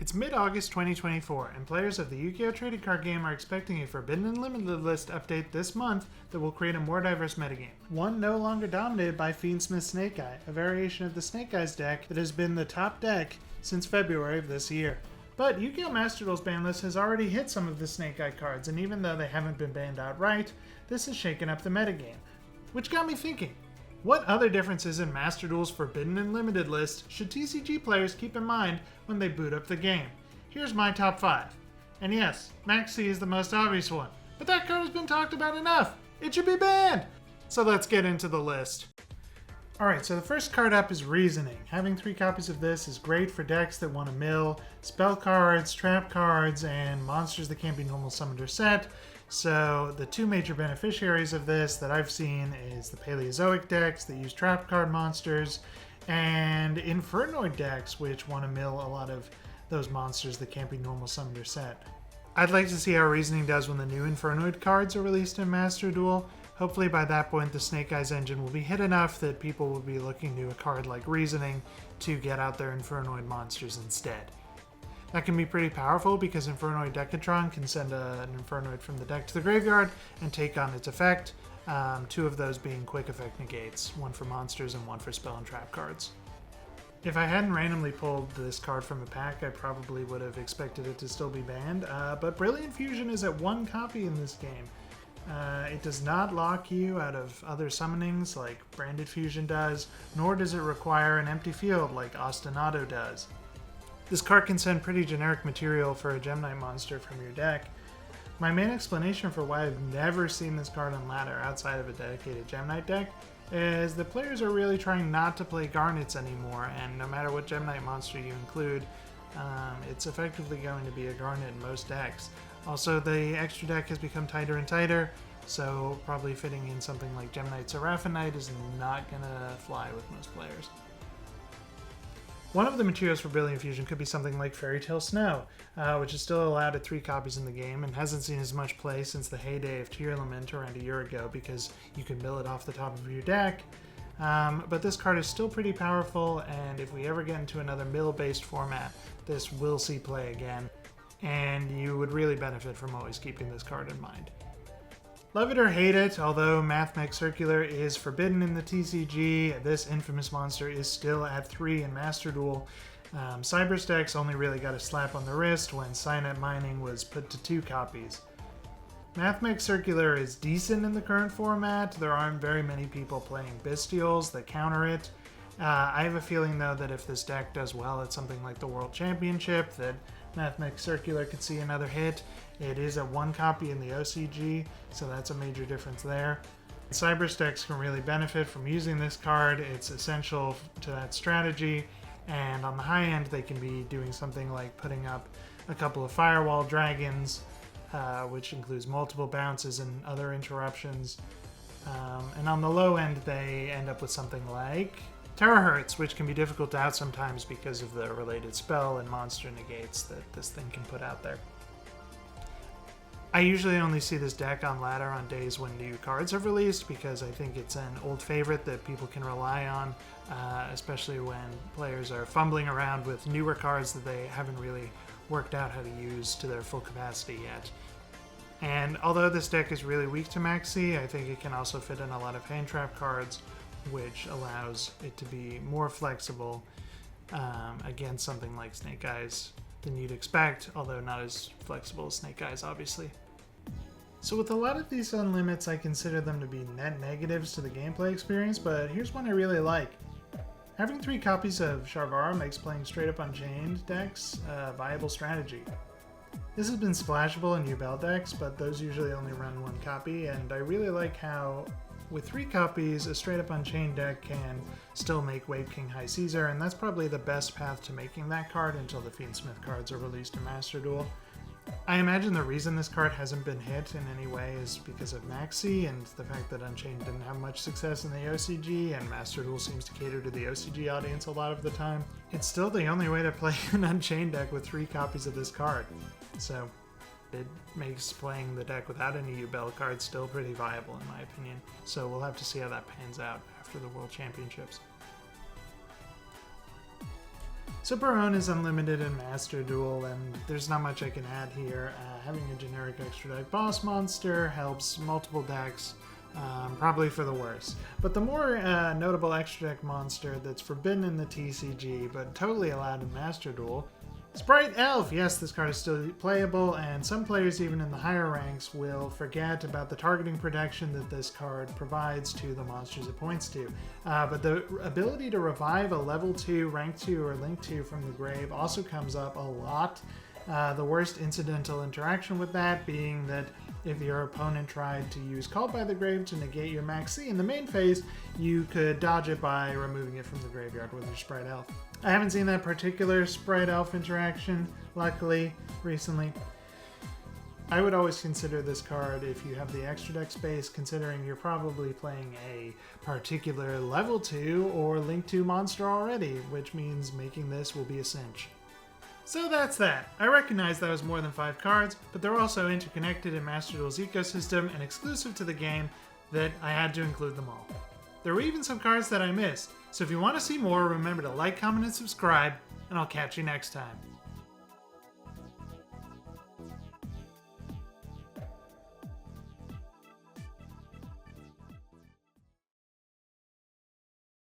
It's mid-August 2024, and players of the Yu-Gi-Oh trading card game are expecting a Forbidden and Limited list update this month that will create a more diverse metagame. One no longer dominated by Fiendsmith Snake Eye, a variation of the Snake Eyes deck that has been the top deck since February of this year. But Yu-Gi-Oh Master Duel's ban list has already hit some of the Snake Eye cards, and even though they haven't been banned outright, this has shaken up the metagame. Which got me thinking, what other differences in Master Duel's Forbidden and Limited list should TCG players keep in mind when they boot up the game? Here's my top 5. And yes, Maxx C is the most obvious one, but that card has been talked about enough. It should be banned! So let's get into the list. Alright, so the first card up is Reasoning. Having 3 copies of this is great for decks that want to mill spell cards, trap cards, and monsters that can't be normal summoned or set. So the 2 major beneficiaries of this that I've seen is the Paleozoic decks that use trap card monsters, and Infernoid decks which want to mill a lot of those monsters that can't be normal summoned or set. I'd like to see how Reasoning does when the new Infernoid cards are released in Master Duel. Hopefully by that point the Snake Eyes engine will be hit enough that people will be looking to a card like Reasoning to get out their Infernoid monsters instead. That can be pretty powerful because Infernoid Decatron can send an Infernoid from the deck to the graveyard and take on its effect, 2 of those being quick effect negates, 1 for monsters and 1 for spell and trap cards. If I hadn't randomly pulled this card from a pack, I probably would have expected it to still be banned, but Brilliant Fusion is at 1 copy in this game. It does not lock you out of other summonings like Branded Fusion does, nor does it require an empty field like Ostinato does. This card can send pretty generic material for a Gem Knight monster from your deck. My main explanation for why I've never seen this card on ladder outside of a dedicated Gem Knight deck is that players are really trying not to play Garnets anymore, and no matter what Gem Knight monster you include, it's effectively going to be a Garnet in most decks. Also, the extra deck has become tighter and tighter, so probably fitting in something like Gem Knight Seraphonite is not going to fly with most players. One of the materials for Brilliant Fusion could be something like Fairy Tale Snow, which is still allowed at 3 copies in the game and hasn't seen as much play since the heyday of Tearlament around a year ago because you can mill it off the top of your deck. But this card is still pretty powerful, and if we ever get into another mill-based format, this will see play again, and you would really benefit from always keeping this card in mind. Love it or hate it, although Mathmech Circular is forbidden in the TCG, this infamous monster is still at 3 in Master Duel. Cyber decks only really got a slap on the wrist when Signet Mining was put to 2 copies. Mathmech Circular is decent in the current format. There aren't very many people playing Bestials that counter it. I have a feeling though that if this deck does well at something like the World Championship, that Mathmech Circular could see another hit. It is at 1 copy in the OCG, so that's a major difference there. Cyber decks can really benefit from using this card. It's essential to that strategy, and on the high end they can be doing something like putting up a couple of Firewall Dragons, which includes multiple bounces and other interruptions. And on the low end they end up with something like Terahertz, which can be difficult to out sometimes because of the related spell and monster negates that this thing can put out there. I usually only see this deck on ladder on days when new cards have released because I think it's an old favorite that people can rely on, especially when players are fumbling around with newer cards that they haven't really worked out how to use to their full capacity yet. And although this deck is really weak to Maxx C, I think it can also fit in a lot of hand trap cards, which allows it to be more flexible against something like Snake Eyes than you'd expect, although not as flexible as Snake Eyes, obviously. So with a lot of these unlimits, I consider them to be net negatives to the gameplay experience, but here's one I really like. Having 3 copies of Sharvara makes playing straight up Unchained decks a viable strategy. This has been splashable in Yubel decks, but those usually only run 1 copy, and I really like how with 3 copies, a straight-up Unchained deck can still make Wave King High Caesar, and that's probably the best path to making that card until the Fiendsmith cards are released in Master Duel. I imagine the reason this card hasn't been hit in any way is because of Maxx C and the fact that Unchained didn't have much success in the OCG, and Master Duel seems to cater to the OCG audience a lot of the time. It's still the only way to play an Unchained deck with 3 copies of this card, so it makes playing the deck without any Yubel cards still pretty viable in my opinion. So we'll have to see how that pans out after the World Championships. So Baronne is unlimited in Master Duel, and there's not much I can add here. Having a generic extra deck boss monster helps multiple decks, probably for the worse. But the more notable extra deck monster that's forbidden in the TCG, but totally allowed in Master Duel, Spright Elf! Yes, this card is still playable, and some players even in the higher ranks will forget about the targeting protection that this card provides to the monsters it points to. But the ability to revive a level 2, rank 2, or link 2 from the grave also comes up a lot. The worst incidental interaction with that being that if your opponent tried to use Called by the Grave to negate your Maxx C in the main phase, you could dodge it by removing it from the graveyard with your Spright Elf. I haven't seen that particular Spright Elf interaction, luckily, recently. I would always consider this card, if you have the extra deck space, considering you're probably playing a particular level 2 or link 2 monster already, which means making this will be a cinch. So that's that. I recognize that was more than 5 cards, but they're also interconnected in Master Duel's ecosystem and exclusive to the game that I had to include them all. There were even some cards that I missed, so if you want to see more, remember to like, comment, and subscribe, and I'll catch you next time.